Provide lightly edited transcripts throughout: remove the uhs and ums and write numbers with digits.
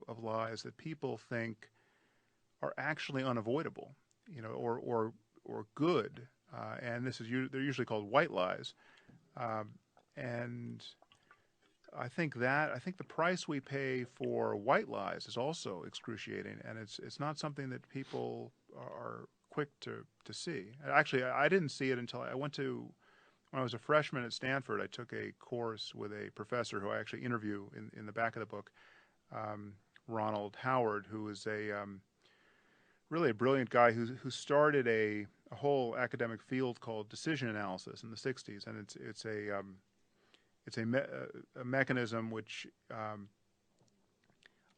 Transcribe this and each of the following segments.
of lies that people think are actually unavoidable, or good, and they're usually called white lies, and I think the price we pay for white lies is also excruciating, and it's not something that people are quick to see. Actually, I didn't see it until I went to when I was a freshman at Stanford. I took a course with a professor who I actually interview in the back of the book, Ronald Howard, who is really a brilliant guy who started a whole academic field called decision analysis in the '60s, and it's a mechanism which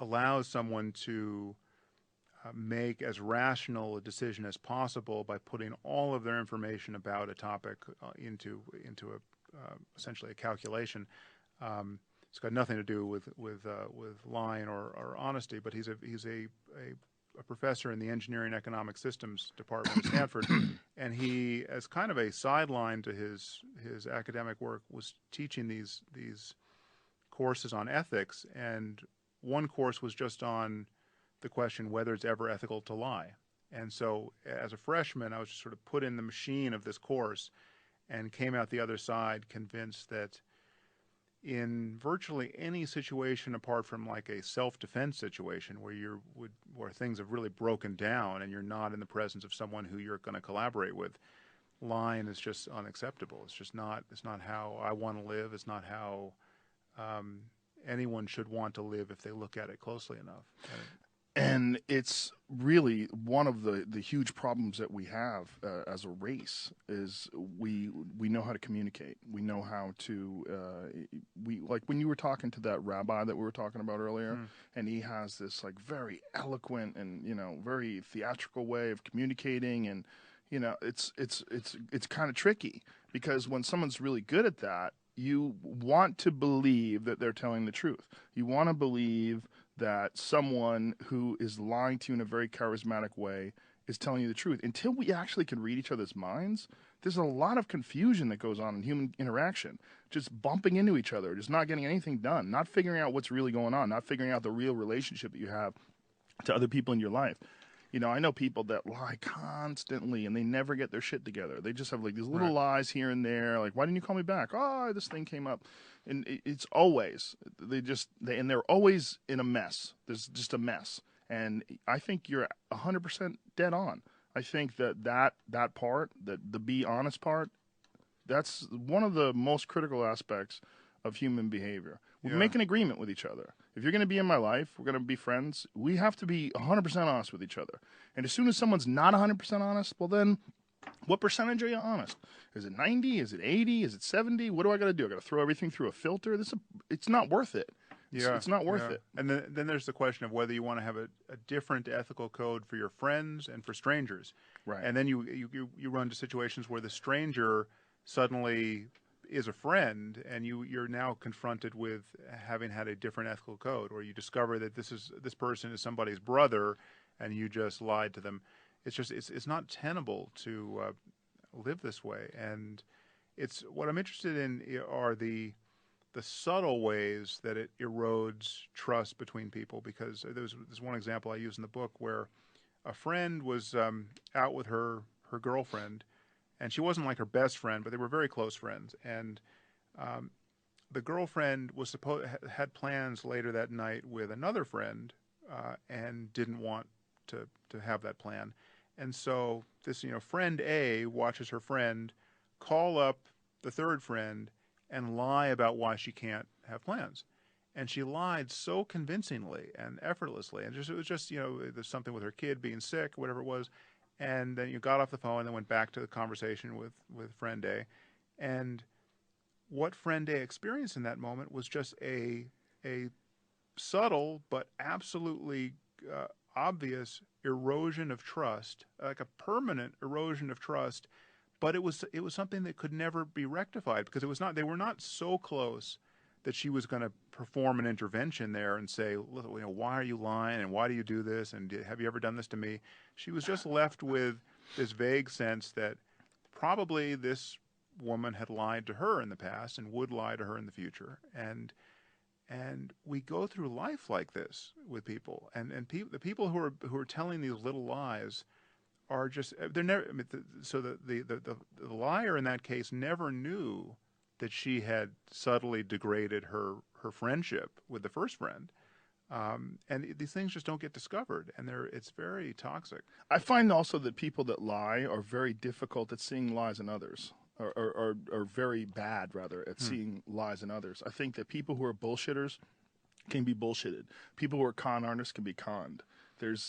allows someone to make as rational a decision as possible by putting all of their information about a topic into essentially a calculation. It's got nothing to do with lying or honesty, but he's a professor in the engineering economic systems department at Stanford, and he, as kind of a sideline to his academic work, was teaching these courses on ethics, and one course was just on the question whether it's ever ethical to lie. And so as a freshman, I was just sort of put in the machine of this course and came out the other side convinced that in virtually any situation apart from like a self-defense situation where things have really broken down and you're not in the presence of someone who you're going to collaborate with, lying is just unacceptable. It's not how I want to live. It's not how anyone should want to live if they look at it closely enough. And it's really one of the huge problems that we have as a race is we know how to communicate. We know how to like when you were talking to that rabbi that we were talking about earlier, and he has this like very eloquent and very theatrical way of communicating, and it's kind of tricky because when someone's really good at that, you want to believe that they're telling the truth. You want to believe that someone who is lying to you in a very charismatic way is telling you the truth. Until we actually can read each other's minds, there's a lot of confusion that goes on in human interaction. Just bumping into each other, just not getting anything done, not figuring out what's really going on, not figuring out the real relationship that you have to other people in your life. I know people that lie constantly and they never get their shit together. They just have like these little lies here and there. Like, why didn't you call me back? Oh, this thing came up. And it's always, they're always in a mess. There's just a mess. And I think you're 100% dead on. I think that part, the be honest part, that's one of the most critical aspects of human behavior. We make an agreement with each other. If you're going to be in my life, we're going to be friends, we have to be 100% honest with each other. And as soon as someone's not 100% honest, well then, what percentage are you honest? Is it 90? Is it 80? Is it 70? What do I got to do? I got to throw everything through a filter? It's not worth it. It's not worth it. And then there's the question of whether you want to have a different ethical code for your friends and for strangers. Right. And then you run to situations where the stranger suddenly is a friend, and you're now confronted with having had a different ethical code, or you discover that this person is somebody's brother, and you just lied to them. It's not tenable to live this way, and it's what I'm interested in are the subtle ways that it erodes trust between people. Because there's one example I use in the book where a friend was out with her girlfriend. And she wasn't like her best friend, but they were very close friends. And the girlfriend had plans later that night with another friend, and didn't want to have that plan. And so this friend A watches her friend call up the third friend and lie about why she can't have plans. And she lied so convincingly and effortlessly. And it was just there's something with her kid being sick, whatever it was. And then you got off the phone and then went back to the conversation with friend A. And what friend A experienced in that moment was just a subtle but absolutely obvious erosion of trust, like a permanent erosion of trust. But it was something that could never be rectified because they were not so close that she was going to perform an intervention there and say, why are you lying and why do you do this and have you ever done this to me? She was just left with this vague sense that probably this woman had lied to her in the past and would lie to her in the future. And And we go through life like this with people, and the people who are telling these little lies are just they're never. I mean, so the liar in that case never knew that she had subtly degraded her friendship with the first friend, and these things just don't get discovered, and it's very toxic. I find also that people that lie are very difficult at seeing lies in others, or very bad, rather, at seeing lies in others. I think that people who are bullshitters can be bullshitted. People who are con artists can be conned. There's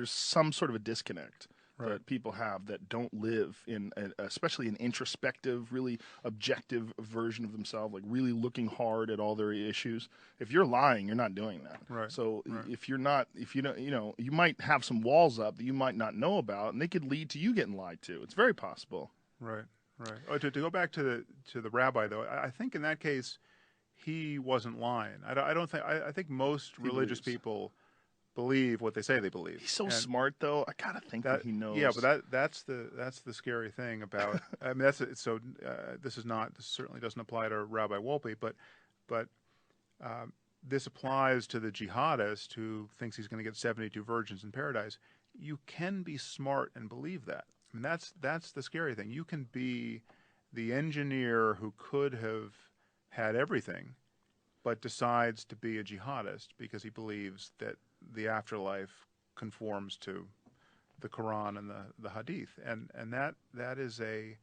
some sort of a disconnect that people have that don't live in, especially an introspective, really objective version of themselves, like really looking hard at all their issues. If you're lying, you're not doing that. Right. So Right. if you don't, you might have some walls up that you might not know about, and they could lead to you getting lied to. It's very possible. Right, right. Oh, to go back to the rabbi though, I think in that case he wasn't lying. I don't think. I think most religious people believe what they say they believe. He's so smart, though. I gotta think that he knows. Yeah, but that's the scary thing about. I mean, so. This certainly doesn't apply to Rabbi Wolpe, but this applies to the jihadist who thinks he's going to get 72 virgins in paradise. You can be smart and believe that. I mean, that's the scary thing. You can be the engineer who could have had everything, but decides to be a jihadist because he believes that the afterlife conforms to the Quran and the Hadith, and that is a.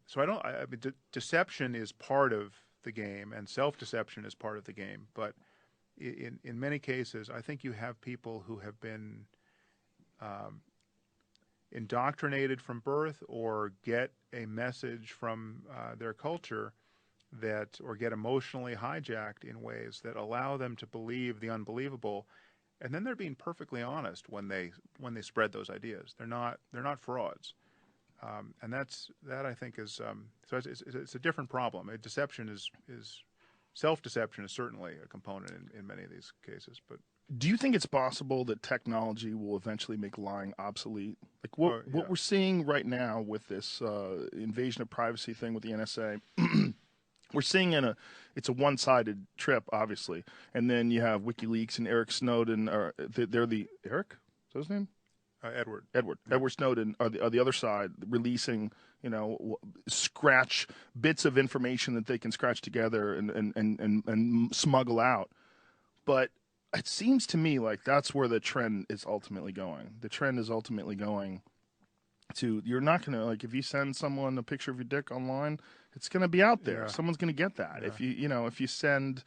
So I mean, deception is part of the game, and self-deception is part of the game. But in many cases, I think you have people who have been indoctrinated from birth, or get a message from their culture or get emotionally hijacked in ways that allow them to believe the unbelievable, and then they're being perfectly honest when they spread those ideas. They're not frauds, and that I think is so it's a different problem. Deception is self-deception is certainly a component in many of these cases, but. Do you think it's possible that technology will eventually make lying obsolete? Like what we're seeing right now with this invasion of privacy thing with the NSA, we're seeing it's a one-sided trip, obviously, and then you have WikiLeaks and Eric Snowden. They're the Eric? Is that his name? Edward. Edward Snowden are the other side, releasing scratch bits of information that they can scratch together and smuggle out, but. It seems to me like that's where the trend is ultimately going. The trend is ultimately going to, you're not going to, like, if you send someone a picture of your dick online, it's going to be out there. Yeah. Someone's going to get that. Yeah. If you send,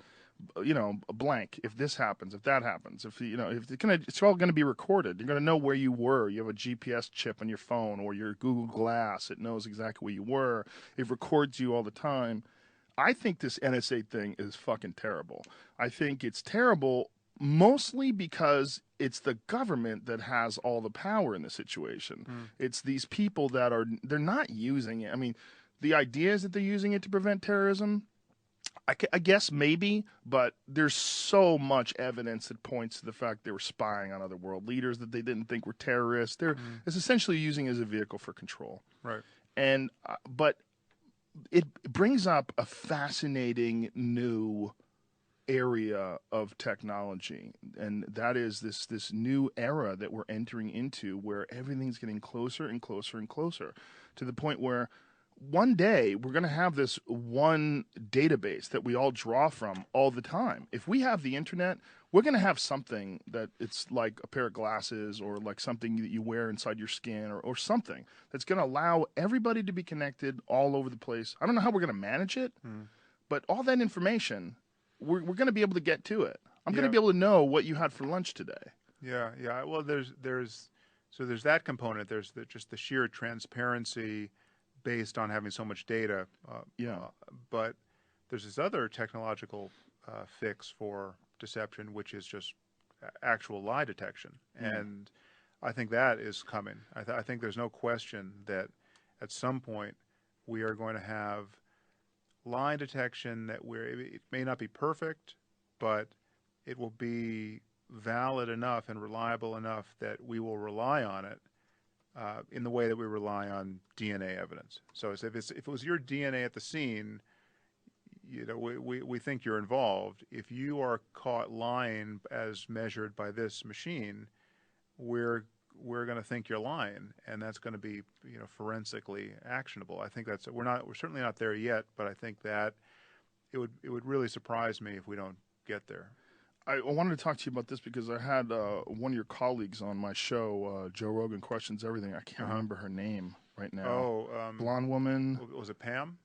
a blank, if this happens, if that happens, it's all going to be recorded. You're going to know where you were. You have a GPS chip on your phone or your Google Glass. It knows exactly where you were. It records you all the time. I think this NSA thing is fucking terrible. I think it's terrible mostly because it's the government that has all the power in the situation. It's these people they're not using it. I mean, the idea is that they're using it to prevent terrorism. I guess maybe, but there's so much evidence that points to the fact they were spying on other world leaders that they didn't think were terrorists. It's essentially using it as a vehicle for control. Right. And but it brings up a fascinating new area of technology, and that is this new era that we're entering into, where everything's getting closer and closer and closer, to the point where one day we're going to have this one database that we all draw from all the time. If we have the internet, we're going to have something that it's like a pair of glasses, or like something that you wear inside your skin, or something that's going to allow everybody to be connected all over the place. I don't know how we're going to manage it, but all that information, we're going to be able to get to it. I'm going to be able to know what you had for lunch today. Yeah. Well, there's that component. There's just the sheer transparency based on having so much data. But there's this other technological fix for deception, which is just actual lie detection, and I think that is coming. I think there's no question that at some point we are going to have lie detection it may not be perfect, but it will be valid enough and reliable enough that we will rely on it in the way that we rely on DNA evidence. So if it was your DNA at the scene, we think you're involved. If you are caught lying as measured by this machine, we're going to think you're lying, and that's going to be forensically actionable. I think we're certainly not there yet, but I think that it would really surprise me if we don't get there. I wanted to talk to you about this because I had one of your colleagues on my show, Joe Rogan Questions Everything. I can't remember her name right now. Oh, blonde woman. Was it Pam?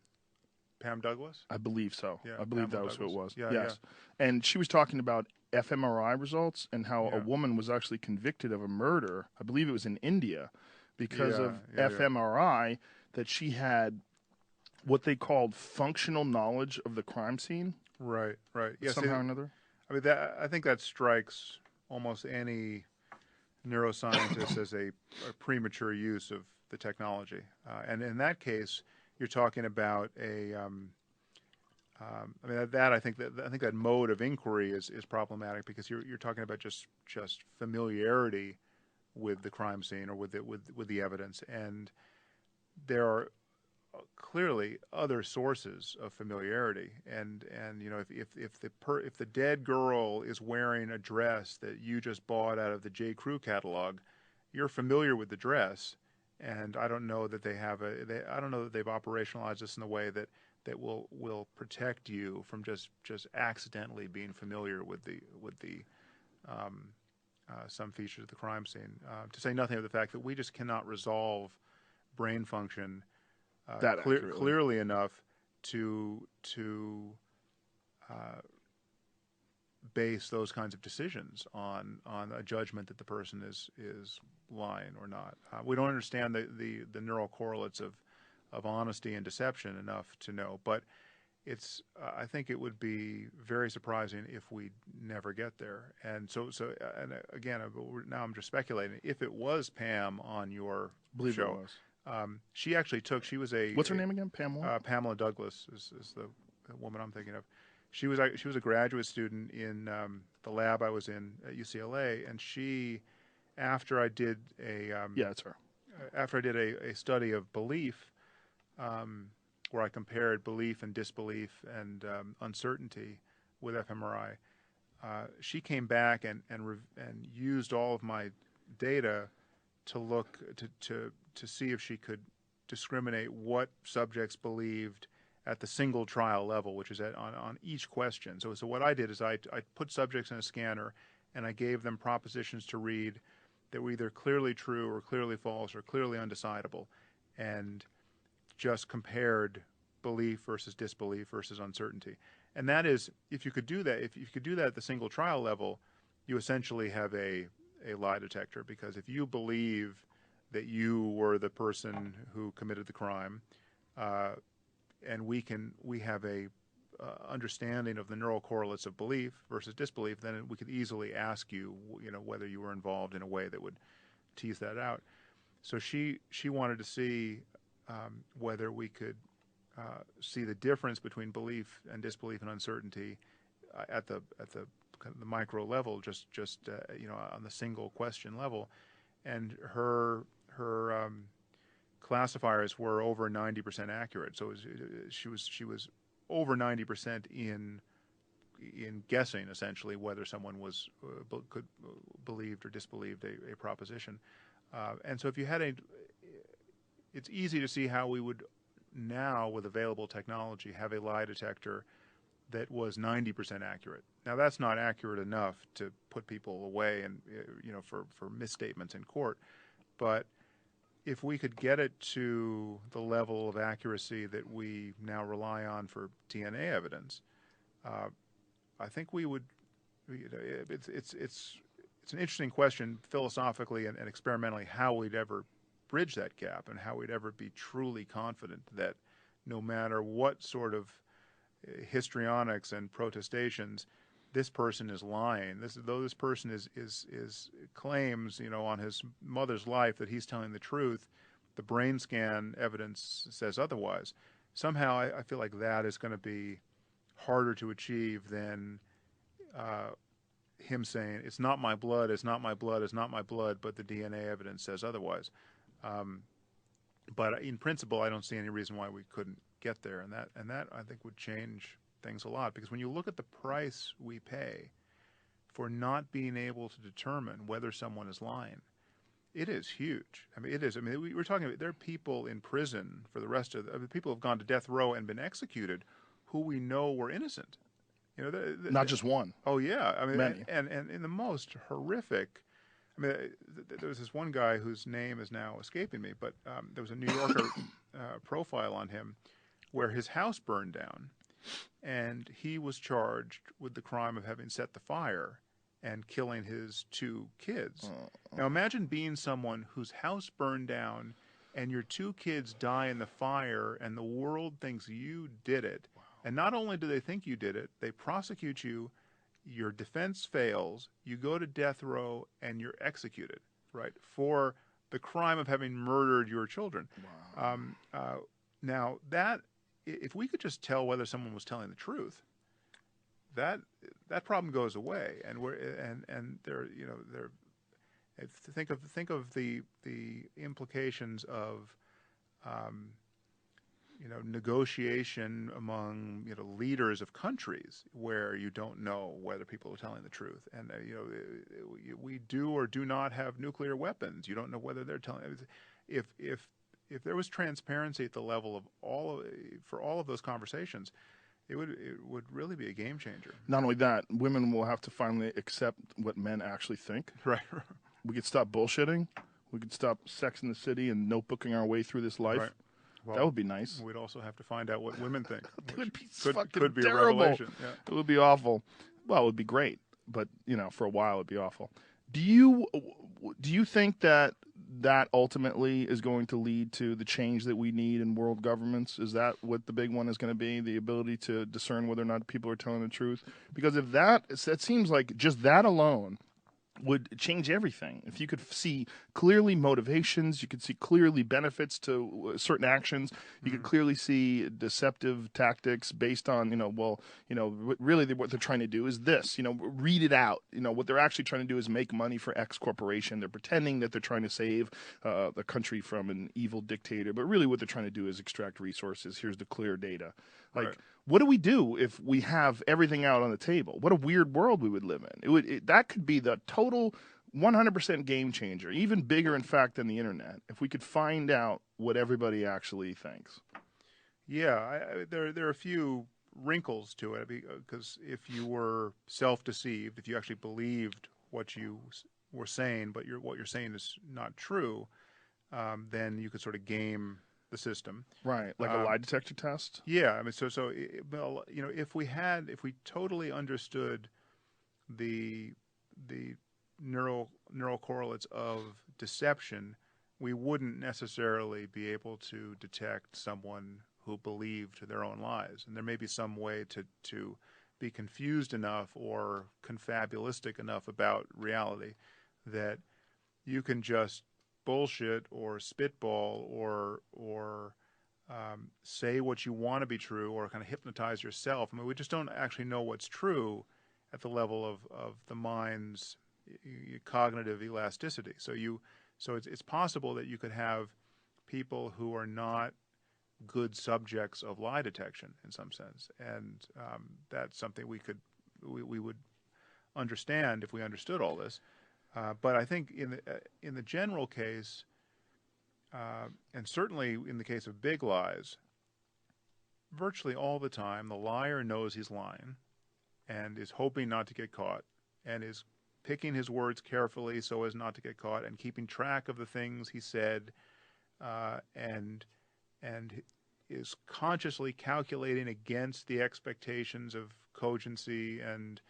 Pam Douglas? I believe so. Yeah, I believe Pamela that was Douglas. who it was. Yeah, yes. Yeah. And she was talking about fMRI results and how Yeah. a woman was actually convicted of a murder. I believe it was in India because of fMRI, that she had what they called functional knowledge of the crime scene. Right, right. Yes, somehow or another. I mean, I think that strikes almost any neuroscientist as a premature use of the technology. And in that case, you're talking about I mean, I think that mode of inquiry is problematic because you're talking about just familiarity with the crime scene or with the evidence, and there are clearly other sources of familiarity, and if the dead girl is wearing a dress that you just bought out of the J. Crew catalog, you're familiar with the dress, and I don't know that I don't know that they've operationalized this in a way that will protect you from just accidentally being familiar with some features of the crime scene. To say nothing of the fact that we just cannot resolve brain function clearly enough to base those kinds of decisions on a judgment that the person is lying or not. We don't understand the neural correlates of honesty and deception enough to know, but I think it would be very surprising if we never get there. And and again, now I'm just speculating. If it was Pam on your show, she actually she was what's her name again? Pam what? Pamela Douglas is the woman I'm thinking of. She was a graduate student in the lab I was in at UCLA, and after I did it's her. After I did a study of belief, where I compared belief and disbelief and uncertainty with fMRI, she came back and used all of my data to look to see if she could discriminate what subjects believed at the single trial level, which is on each question. So what I did is I put subjects in a scanner and I gave them propositions to read that were either clearly true or clearly false or clearly undecidable, and just compared belief versus disbelief versus uncertainty. And that is, if you could do that at the single trial level, you essentially have a lie detector, because if you believe that you were the person who committed the crime, and we have a understanding of the neural correlates of belief versus disbelief, then we could easily ask you, whether you were involved in a way that would tease that out. So she wanted to see whether we could see the difference between belief and disbelief and uncertainty at the kind of the micro level, just on the single question level, and her classifiers were over 90% accurate. So she was over 90% in guessing essentially whether someone could believed or disbelieved a proposition. And so if you had it's easy to see how we would now, with available technology, have a lie detector that was 90% accurate. Now that's not accurate enough to put people away and for misstatements in court, but if we could get it to the level of accuracy that we now rely on for DNA evidence, I think we would. It's an interesting question philosophically and experimentally how we'd ever bridge that gap and how we'd ever be truly confident that no matter what sort of histrionics and protestations, this person is lying. Though this person is claims on his mother's life that he's telling the truth, the brain scan evidence says otherwise. Somehow I feel like that is going to be harder to achieve than him saying it's not my blood, it's not my blood, it's not my blood, but the DNA evidence says otherwise. But in principle, I don't see any reason why we couldn't get there, and that I think would change things a lot, because when you look at the price we pay for not being able to determine whether someone is lying, it is huge. I mean, it is. I mean, we're talking about, there are people in prison for the rest of the people who have gone to death row and been executed who we know were innocent. You know, Not just one. oh yeah, I mean, Many. and in the most horrific. I mean, there was this one guy whose name is now escaping me, but there was a New Yorker profile on him where his house burned down, and he was charged with the crime of having set the fire and killing his 2 kids. Now imagine being someone whose house burned down and your 2 kids die in the fire and the world thinks you did it. Wow. And not only do they think you did it, they prosecute you, your defense fails, you go to death row and you're executed, right, for the crime of having murdered your children. Wow. Now that, if we could just tell whether someone was telling the truth, that problem goes away, and there, you know, there. Think of the implications of, you know, negotiation among, you know, leaders of countries where you don't know whether people are telling the truth, and you know, we do or do not have nuclear weapons. You don't know whether they're telling. If there was transparency at the level of for all of those conversations, it would really be a game changer. Not only that, women will have to finally accept what men actually think. Right. We could stop bullshitting. We could stop Sex in the City and notebooking our way through this life. Right. Well, that would be nice. We'd also have to find out what women think. It would be could be terrible. A revelation. Yeah. It would be awful. Well, it would be great, but you know, for a while it'd be awful. Do you think that ultimately is going to lead to the change that we need in world governments? Is that what the big one is going to be? The ability to discern whether or not people are telling the truth? Because if that seems like just that alone would change everything. If you could see clearly motivations, you could see clearly benefits to certain actions, you could clearly see deceptive tactics based on, really what they're trying to do is this, read it out. What they're actually trying to do is make money for X corporation. They're pretending that they're trying to save the country from an evil dictator, but really what they're trying to do is extract resources. Here's the clear data. Like, what do we do if we have everything out on the table? What a weird world we would live in. That could be the total 100% game changer, even bigger, in fact, than the internet, if we could find out what everybody actually thinks. Yeah, there are a few wrinkles to it, because if you were self-deceived, if you actually believed what you were saying, but what you're saying is not true, then you could sort of game the system, right? Like a lie detector test. Yeah, I mean, well, if we totally understood the neural correlates of deception, we wouldn't necessarily be able to detect someone who believed their own lies, and there may be some way to be confused enough or confabulistic enough about reality that you can just bullshit or spitball or say what you want to be true, or kind of hypnotize yourself. I mean, we just don't actually know what's true at the level of the mind's cognitive elasticity. So it's possible that you could have people who are not good subjects of lie detection in some sense, and that's something we would understand if we understood all this. But I think in the general case, and certainly in the case of big lies, virtually all the time the liar knows he's lying and is hoping not to get caught, and is picking his words carefully so as not to get caught, and keeping track of the things he said, and is consciously calculating against the expectations of cogency and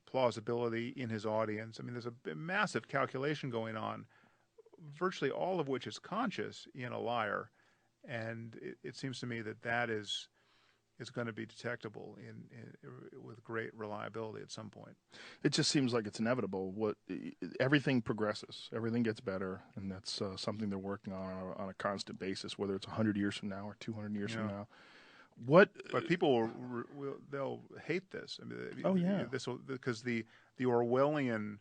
plausibility in his audience. I mean, there's a massive calculation going on, virtually all of which is conscious in a liar, and it seems to me that is going to be detectable with great reliability at some point. It just seems like it's inevitable. Everything progresses, everything gets better, and that's something they're working on a constant basis, whether it's 100 years from now or 200 years from now. But people they'll hate this. I mean, because the Orwellian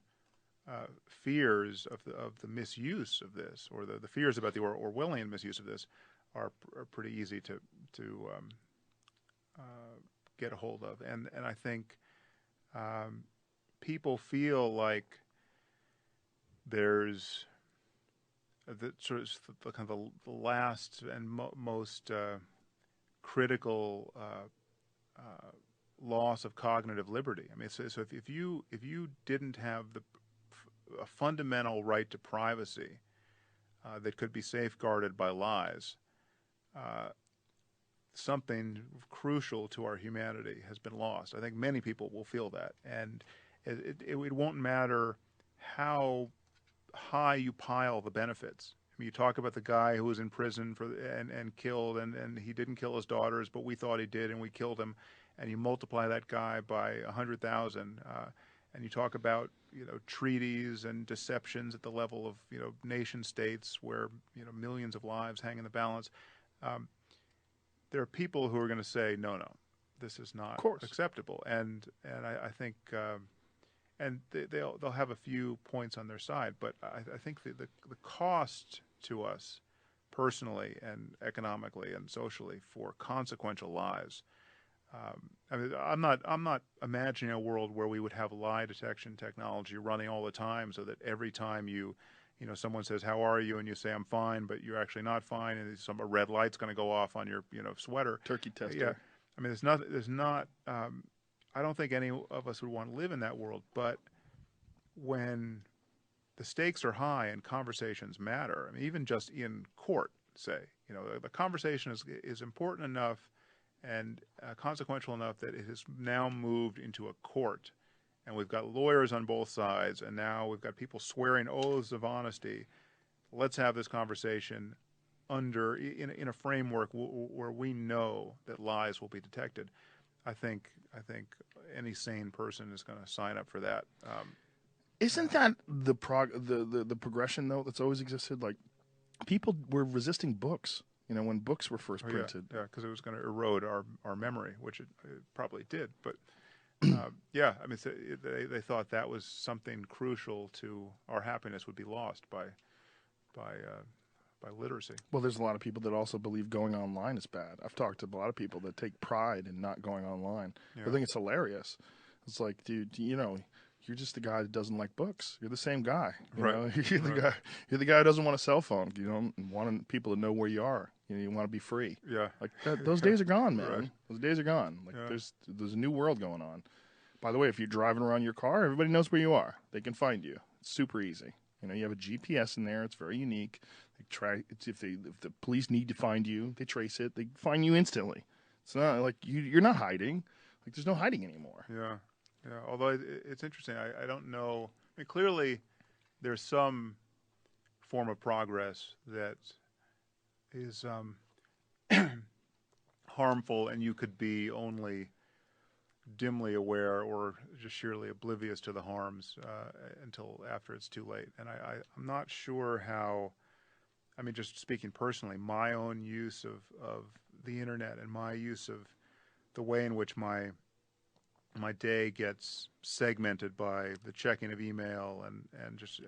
fears of the misuse of this, or the fears about the Orwellian misuse of this, are pretty easy to get a hold of, and I think people feel like there's the sort of the kind of the last and most critical loss of cognitive liberty. I mean, so if you didn't have a fundamental right to privacy that could be safeguarded by lies, something crucial to our humanity has been lost. I think many people will feel that, and it won't matter how high you pile the benefits. I mean, you talk about the guy who was in prison and killed, and he didn't kill his daughters, but we thought he did, and we killed him, and you multiply that guy by 100,000, and you talk about treaties and deceptions at the level of nation states where millions of lives hang in the balance. There are people who are going to say, no, this is not acceptable, and I think. And they'll have a few points on their side, but I think the cost to us personally and economically and socially for consequential lies. I mean, I'm not imagining a world where we would have lie detection technology running all the time, so that every time someone says, "How are you?" and you say, "I'm fine," but you're actually not fine, and a red light's going to go off on your sweater. Turkey tester. Yeah, I mean, there's not. I don't think any of us would want to live in that world, but when the stakes are high and conversations matter, I mean, even just in court, say, the conversation is important enough and consequential enough that it has now moved into a court, and we've got lawyers on both sides, and now we've got people swearing oaths of honesty. Let's have this conversation in a framework where we know that lies will be detected. I think any sane person is going to sign up for that. Isn't that the progression though that's always existed? Like, people were resisting books. When books were first printed. Yeah, because it was going to erode our memory, which it probably did. But yeah, I mean, they thought that was something crucial to our happiness would be lost by literacy. Well, there's a lot of people that also believe going online is bad. I've talked to a lot of people that take pride in not going online. Yeah. I think it's hilarious. It's like, dude, you're just the guy that doesn't like books. You're the same guy. You're the guy. You're the guy who doesn't want a cell phone. You don't want people to know where you are. You want to be free. Yeah. Like those days are gone, man. Right. Those days are gone. Like there's a new world going on. By the way, if you're driving around your car, everybody knows where you are. They can find you. It's super easy. You have a GPS in there. It's very unique. If the police need to find you, they trace it. They find you instantly. It's not like you're not hiding. Like, there's no hiding anymore. Yeah. Although it's interesting. I don't know. I mean, clearly, there's some form of progress that is harmful, and you could be only dimly aware or just sheerly oblivious to the harms until after it's too late. And I'm not sure how. I mean, just speaking personally, my own use of the internet and my use of the way in which my day gets segmented by the checking of email and just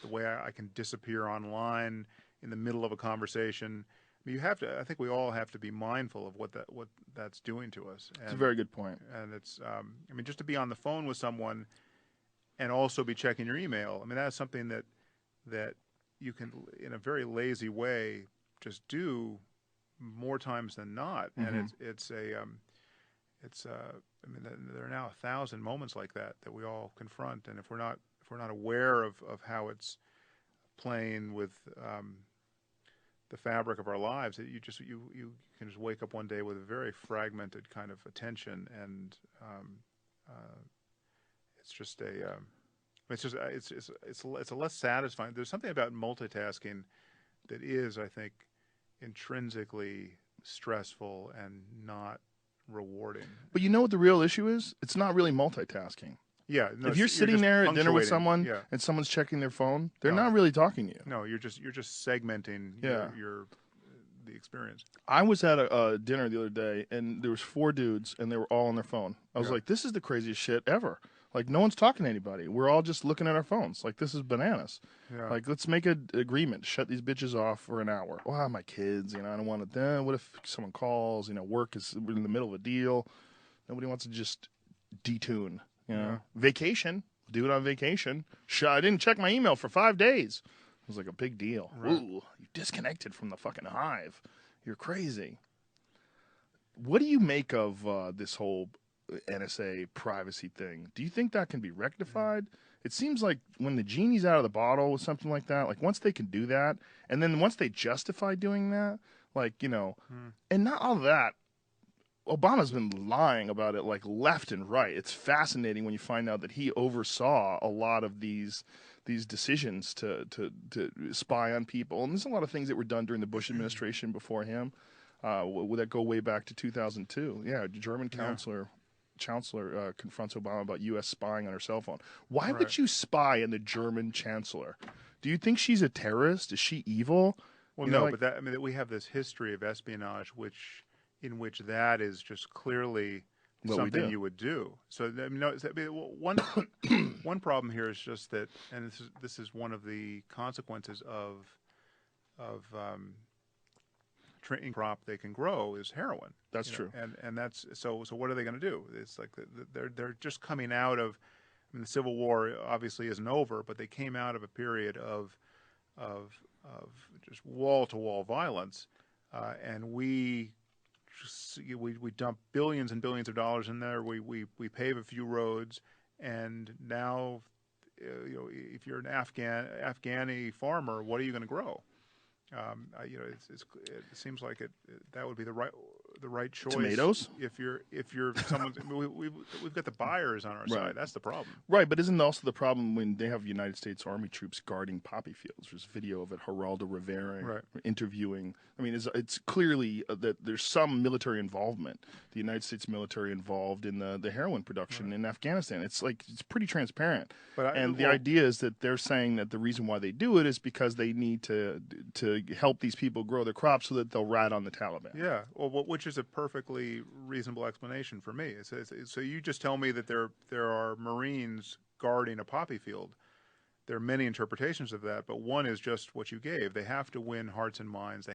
the way I can disappear online in the middle of a conversation. I mean, I think we all have to be mindful of what that's doing to us. It's a very good point. And it's, I mean, just to be on the phone with someone and also be checking your email. I mean, that's something that you can, in a very lazy way, just do more times than not. Mm-hmm. And it's I mean, there are now 1,000 moments like that we all confront, and if we're not aware of how it's playing with the fabric of our lives, that you can just wake up one day with a very fragmented kind of attention, and it's a less satisfying. There's something about multitasking that is, I think, intrinsically stressful and not rewarding. But you know what the real issue is? It's not really multitasking. Yeah. No, if you're sitting there at dinner with someone and someone's checking their phone, they're not really talking to you. No, you're just segmenting the experience. I was at a dinner the other day, and there was 4 dudes, and they were all on their phone. I was like, this is the craziest shit ever. Like, no one's talking to anybody. We're all just looking at our phones. Like, this is bananas. Yeah. Like, let's make an agreement. Shut these bitches off for an hour. Wow, my kids, I don't want to. What if someone calls? Work is we're in the middle of a deal. Nobody wants to just detune. Yeah. Vacation. Do it on vacation. I didn't check my email for 5 days. It was like a big deal. Right. Ooh, you disconnected from the fucking hive. You're crazy. What do you make of this whole NSA privacy thing? Do you think that can be rectified? It seems like when the genie's out of the bottle with something like that, like once they can do that, and then once they justify doing that, and not all that, Obama's been lying about it like left and right. It's fascinating when you find out that he oversaw a lot of these decisions to spy on people. And there's a lot of things that were done during the Bush administration before him that go way back to 2002. Yeah, German chancellor confronts Obama about U.S. spying on her cell phone. Why would you spy on the German chancellor? Do you think she's a terrorist? Is she evil? Well, no, but that, I mean, we have this history of espionage, in which that is just clearly something you would do. So, I mean, one problem here is just that, and this is one of the consequences of training crop they can grow is heroin. That's true. And that's so what are they going to do? It's like they're just coming out of. I mean, the Civil War obviously isn't over, but they came out of a period of just wall to wall violence, and we dump billions and billions of dollars in there. We pave a few roads, and now, if you're an Afghani farmer, what are you going to grow? It seems like that would be the right choice. Tomatoes? If you're someone, we've got the buyers on our side. That's the problem. Right, but isn't also the problem when they have United States Army troops guarding poppy fields? There's video of it, Geraldo Rivera interviewing. I mean, it's clearly that there's some military involvement. The United States military involved in the heroin production in Afghanistan. It's pretty transparent. The idea is that they're saying that the reason why they do it is because they need to help these people grow their crops so that they'll rat on the Taliban. Yeah, well, which is a perfectly reasonable explanation for me. So you just tell me that there are Marines guarding a poppy field. There are many interpretations of that, but one is just what you gave. They have to win hearts and minds.